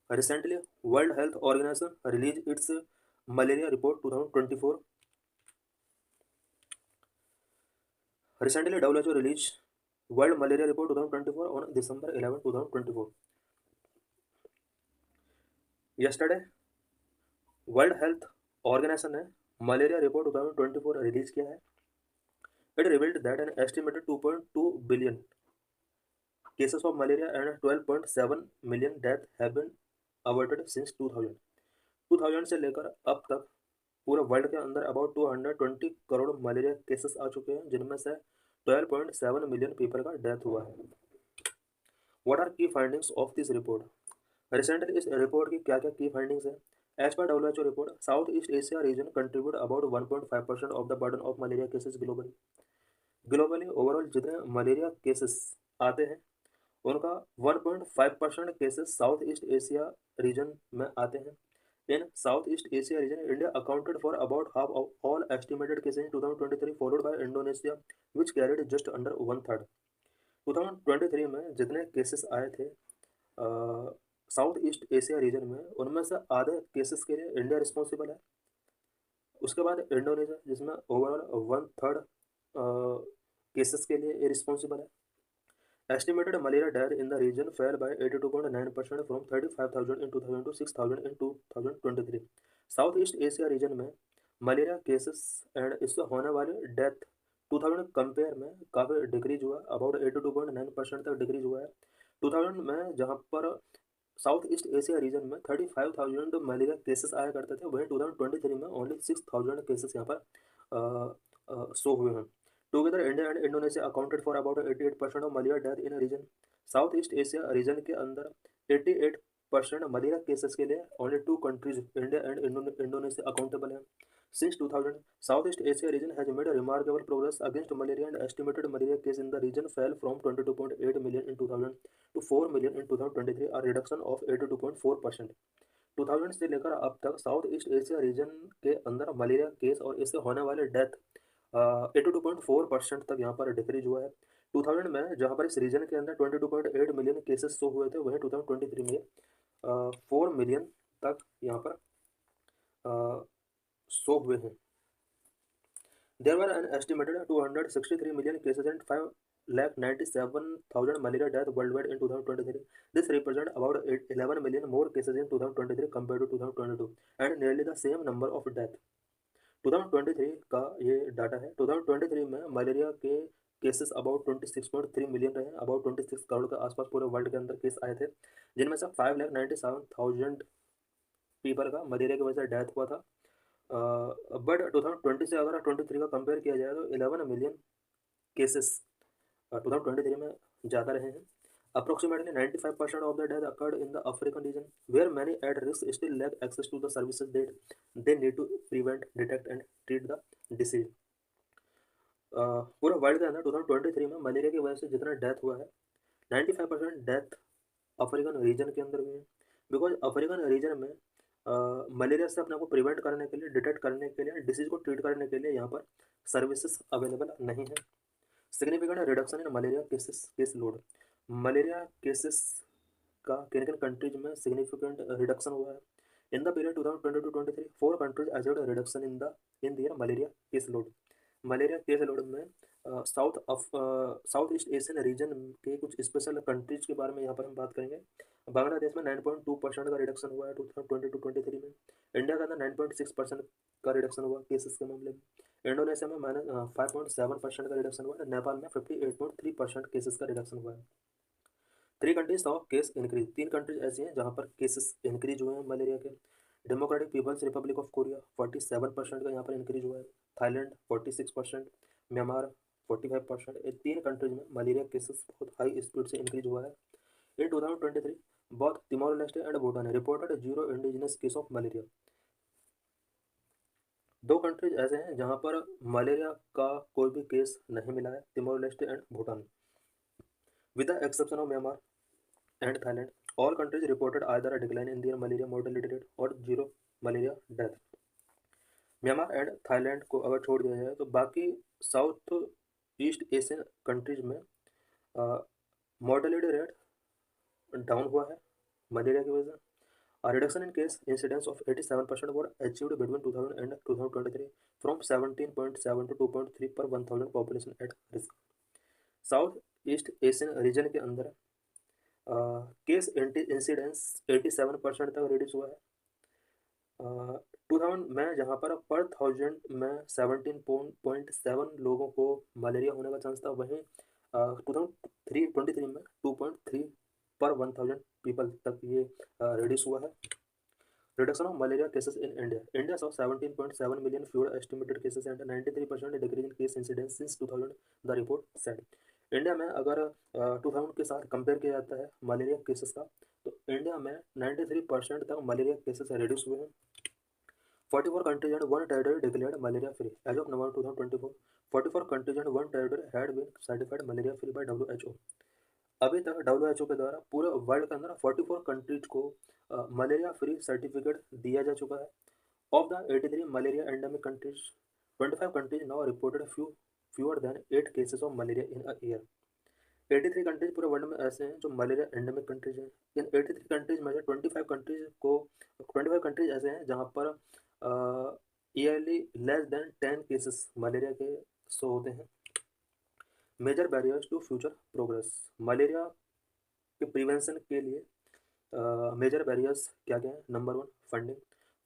Recently, World Health Organization released its malaria report 2024. Recently, WHO released World Malaria Report 2024 on December 11, 2024. Yesterday, World Health Organization ने malaria report 2024 release किया है. It revealed that an estimated 2.2 billion cases of malaria and 12.7 million death have been averted since 2000. 2000 से लेकर अब तक पूरे world के अंदर अबाउट 220 करोड़ मलेरिया केसेस आ चुके हैं, जिनमें से 12.7 मिलियन पीपल का डेथ हुआ है. What are key findings of this report? Recently इस रिपोर्ट की क्या क्या की फाइंडिंग्स है? As per WHO report, south east Asia region contribute about 1.5% of the burden of malaria cases globally. Globally overall जितने मलेरिया केसेस आते हैं उनका 1.5% cases south east Asia region में आते हैं. In south east Asia region, India accounted for about half of all estimated cases in 2023, followed by Indonesia which carried just under one third. 2023 में जितने cases आए थे साउथ ईस्ट एशिया रीजन में, उनमें से आधे केसेस के लिए इंडिया रिस्पॉन्सिबल है. उसके बाद इंडोनेशिया, जिसमें ओवरऑल वन थर्ड केसेस के लिए रिस्पॉन्सिबल है. Estimated malaria death in the region fell by 82.9% from 35,000 in 2000 to 6,000 in 2023. South east Asia region में मलेरिया केसेस एंड इससे होने वाले डेथ 2000 कंपेयर में काफ़ी डिक्रीज हुआ, अबाउट 82.9% तक डिक्रीज हुआ है. 2000 में जहाँ पर साउथ ईस्ट एशिया रीजन में 35,000 मलेरिया केसेस आया करते थे, वहीं 2023 में ओनली 6,000 केसेस यहाँ पर शो हुए हैं. Together India and Indonesia accounted for about 88% of malaria death in region. South east Asia region के अंदर 88% मलेरिया केसेस के लिए only two countries, India and Indonesia accountable है. Since 2000, Southeast Asia region has made a remarkable progress against malaria, and estimated malaria cases in the region fell from 22.8 million in 2000 to 4 million in 2023, a reduction of 82.4%. 2000 से लेकर अब तक south east Asia region के अंदर malaria case और इससे होने वाले डेथ 82.4% तक यहाँ पर डिक्रीज हुआ है. 2000 में जहाँ पर इस रीजन के अंदर 22.8 मिलियन केसेस शो हुए थे, वहीं 2023 में 4 मिलियन तक यहाँ पर शो हुए हैं. There were an estimated 263 million cases and 5,97,000 malaria deaths worldwide in 2023. This represents about 11 million more cases in 2023 compared to 2022 and nearly the same number of deaths. 2023 का ये डाटा है. 2023 में मलेरिया के केसेस अबाउट 26.3 मिलियन रहे, about 26 crore के आसपास पूरे world के अंदर केस आए थे, जिनमें से 5,97,000 पीपल का मलेरिया की वजह से डेथ हुआ था. बट 2020 से अगर 23 का कंपेयर किया जाए तो 11 मिलियन केसेस 2023 में ज़्यादा रहे हैं. Approximately 95% of the death occurred in the African region where many at risk still lack access to the services that they need to prevent, detect and treat the disease. पूरे world के अंदर 2023 में malaria की वजह से जितना death हुआ है, 95% डेथ अफ्रीकन रीजन के अंदर हुई है. बिकॉज अफ्रीकन रीजन में मलेरिया से अपने को प्रिवेंट करने के लिए, डिटेक्ट करने के लिए, डिसीज को ट्रीट करने के लिए यहाँ पर सर्विसेज अवेलेबल नहीं है. Significant reduction in malaria case load. Malaria cases का किन किन कंट्रीज में सिग्निफिकेंट रिडक्शन हुआ है? In the period 2020 to 23, 4 countries achieved a reduction in their malaria case load. Malaria case load में साउथ ईस्ट एशियन रीजन के कुछ special countries के बारे में यहाँ पर हम बात करेंगे. बांग्लादेश में 9.2% का रिडक्शन हुआ है 2020 to 23 में. इंडिया के अंदर 9.6% का रिडक्शन हुआ केसेस के मामले में. इंडोनेशिया में -5.7% का रिडक्शन हुआ है. नेपाल में 58.3% केसेस का रिडक्शन हुआ है. 3 countries of case increase. 3 countries ऐसी हैं जहाँ पर केसेस इंक्रीज हुए हैं मलेरिया के. Democratic People's Republic of Korea 47% का यहाँ पर इंक्रीज हुआ है. Thailand 46%, Myanmar 45%. ये 3 कंट्रीज में मलेरिया केसेस बहुत हाई स्पीड से इंक्रीज हुआ है. In 2023 both Timor Leste and Bhutan reported 0 indigenous case of malaria. 2 countries ऐसे हैं जहाँ पर मलेरिया का कोई भी केस नहीं मिला है, Timor Leste and Bhutan. With the exception of Myanmar and Thailand, all countries reported either a decline in their malaria mortality rate or 0 malaria death. Myanmar and Thailand को अगर छोड़ दिया जाए तो बाकी साउथ ईस्ट एशियन कंट्रीज में mortality rate down हुआ है मलेरिया की वजह से. A reduction in case incidence of 87% were achieved between 2000 and 2023 from 17.7 to 2.3 per 1000 population at risk. South east Asian region के अंदर केस इंसिडेंस 87% तक रिड्यूस हुआ है 2000 में, जहाँ पर पर 1000 में 17.7 लोगों को मलेरिया होने का चांस था, वहीं 2023 में 2.3 पर 1000 पीपल तक ये रिड्यूस हुआ है. Reduction of malaria cases in India. India saw 17.7 million fewer estimated cases and a 93% decrease in case incidence since 2000, the report said. India में अगर 2000 के साथ कंपेयर किया जाता है मलेरिया केसेस का, तो इंडिया में 93% तक मलेरिया केसेस रिड्यूस हुए हैं. 44 countries and one territory declared malaria free. As of November 2024, 44 countries and one territory had been certified malaria free by WHO. अभी तक WHO के द्वारा पूरे वर्ल्ड के अंदर 44 कंट्रीज को मलेरिया फ्री सर्टिफिकेट दिया जा चुका है. Of the 83 malaria endemic countries, 25 countries now reported fewer than 8 cases of malaria in a year. 83 countries पूरे वर्ल्ड में ऐसे हैं जो मलेरिया एंडेमिक कंट्रीज हैं. इन 83 कंट्रीज में से 25 कंट्रीज ऐसे हैं जहाँ पर yearly less than 10 cases malaria के शो होते हैं. Major barriers to future progress. Malaria के प्रिवेंशन के लिए मेजर बैरियर्स क्या क्या हैं? Number 1, funding.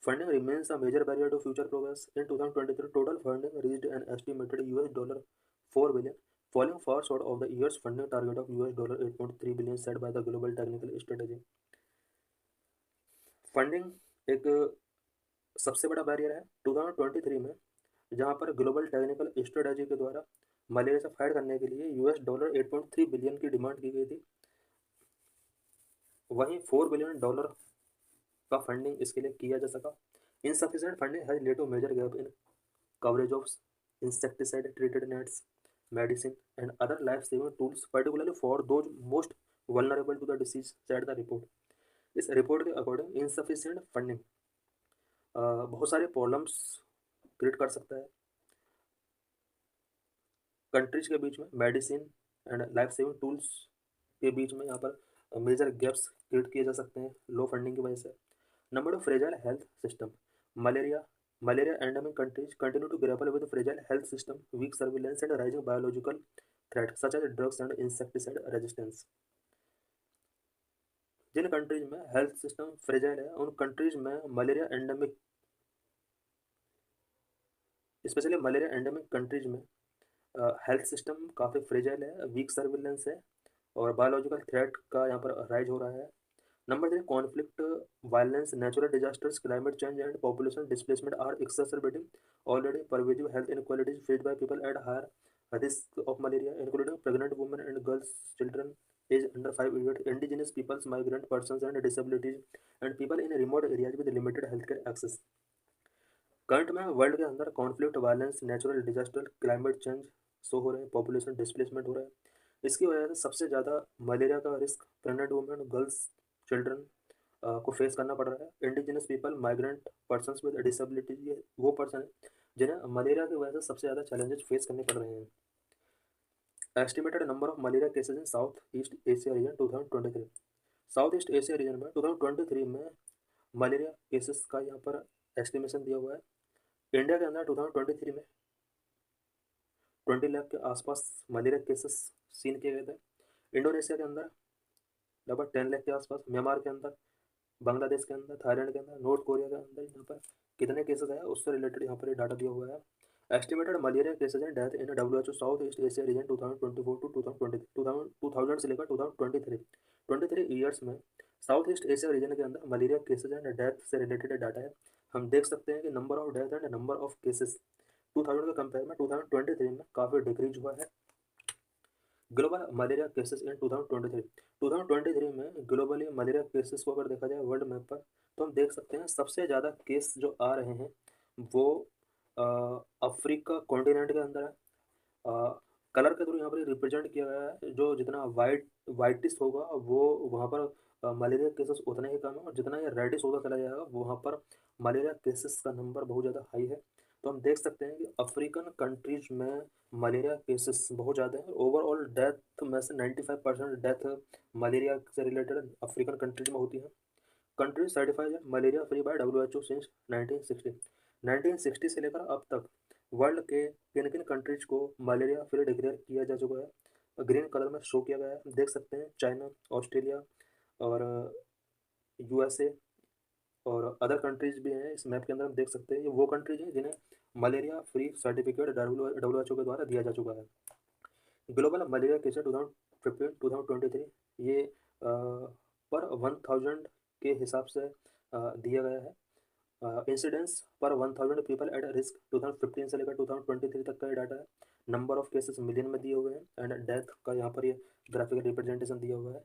Funding remains a major barrier to future progress. In 2023 total funding reached an estimated $4 billion, falling far short of the year's funding target of $8.3 billion set by the Global Technical Strategy. Funding एक सबसे बड़ा barrier है 2023 में, जहाँ पर global technical strategy के द्वारा malaria से फाइट करने के लिए $8.3 बिलियन की डिमांड की गई थी. वहीं $4 बिलियन का फंडिंग इसके लिए किया जा सका. Insufficient funding has led to major gap in coverage of insecticide treated nets, medicine and other life saving tools, particularly for those most vulnerable to the disease, said the report. इस report के according insufficient funding बहुत सारे problems create कर सकता है countries के बीच में. Medicine and life saving tools के बीच में यहाँ पर मेजर गैप्स क्रिएट किए जा सकते हैं लो फंडिंग की वजह से. Number 2, fragile health system. Malaria endemic countries continue to grapple with fragile health system, weak surveillance and rising biological threat such as drugs and insecticide resistance. जिन कंट्रीज में health system fragile है, उन countries में malaria endemic, specially malaria endemic countries में health system काफ़ी fragile है, weak surveillance है और बायोलॉजिकल थ्रेट का यहाँ पर राइज हो रहा है. Number 3, conflict, violence, natural disasters, climate change and population displacement are exacerbating already pervasive health inequalities faced by people at higher risk of malaria, including pregnant women and girls, children age under 5 years, indigenous peoples, migrant persons and disabilities and people in remote areas with limited health care access. Current में world के अंदर conflict, violence, natural disaster, climate change show हो रहे हैं, population displacement हो रहा है. इसकी वजह से सबसे ज़्यादा मलेरिया का risk pregnant women, girls, children को फेस करना पड़ रहा है. Indigenous people, migrant persons with disabilities, ये वो पर्सन है जिन्हें मलेरिया की वजह से सबसे ज़्यादा चैलेंजेस फेस करने पड़ रहे हैं. Estimated number of malaria cases in south east Asia reason 2023. South east Asia region में 2023 में मलेरिया केसेस का यहाँ पर एस्टिमेशन दिया हुआ है. इंडिया के अंदर 2023 में 20 लाख के आसपास मलेरिया केसेस सीन किए गए थे. इंडोनेशिया के अंदर लगभग 10 लाख के आसपास, म्यांमार के अंदर, बांग्लादेश के अंदर, थाईलैंड के अंदर, नॉर्थ कोरिया के अंदर यहाँ पर कितने केसेस आए उससे रिलेटेड यहाँ पर डाटा दिया हुआ है. Estimated malaria cases and death in WHO South east Asia region 2024 to 2020 से लेकर 2023 ईयर्स में साउथ ईस्ट एशिया रीजन के अंदर मलेरिया केसेज एंड डेथ से रिलेटेड डाटा है. हम देख सकते हैं कि number of death and number of cases 2000 के कंपेयर में 2023 में काफ़ी डिक्रीज हुआ है. ग्लोबल मलेरिया केसेस इन 2023 में ग्लोबली मलेरिया केसेस को अगर देखा जाए वर्ल्ड मैप पर, तो हम देख सकते हैं सबसे ज़्यादा केस जो आ रहे हैं वो अफ्रीका कॉन्टिनेंट के अंदर है. कलर के थ्रू यहाँ पर रिप्रेजेंट किया गया है, जो जितना वाइटिश होगा वो वहाँ पर मलेरिया केसेस उतना ही कम है, और जितना ये रेडिश होता चला जाएगा वहाँ पर मलेरिया केसेस का नंबर बहुत ज़्यादा हाई है. तो हम देख सकते हैं कि अफ्रीकन कंट्रीज में मलेरिया केसेस बहुत ज़्यादा है. ओवरऑल डेथ में से 95% डेथ मलेरिया से रिलेटेड अफ्रीकन कंट्रीज में होती है. Country certified malaria free by WHO since 1960। 1960 से लेकर अब तक वर्ल्ड के किन किन कंट्रीज को मलेरिया फ्री डिक्लेयर किया जा चुका है, ग्रीन कलर में शो किया गया है, देख सकते हैं। चाइना, ऑस्ट्रेलिया और यूएसए और अदर कंट्रीज भी हैं इस मैप के अंदर, हम देख सकते हैं। ये वो कंट्रीज हैं जिन्हें मलेरिया फ्री सर्टिफिकेट WHO के द्वारा दिया जा चुका है। ग्लोबल मलेरिया केस 2015-2023 ये पर 1000 के हिसाब से दिया गया है। इंसिडेंस पर 1000 पीपल एट रिस्क 2015 से लेकर 2023 तक का ये डाटा है। नंबर ऑफ केसेस मिलियन में दिए हुए हैं एंड डेथ का यहाँ पर ये ग्राफिकल रिप्रेजेंटेशन दिया हुआ है।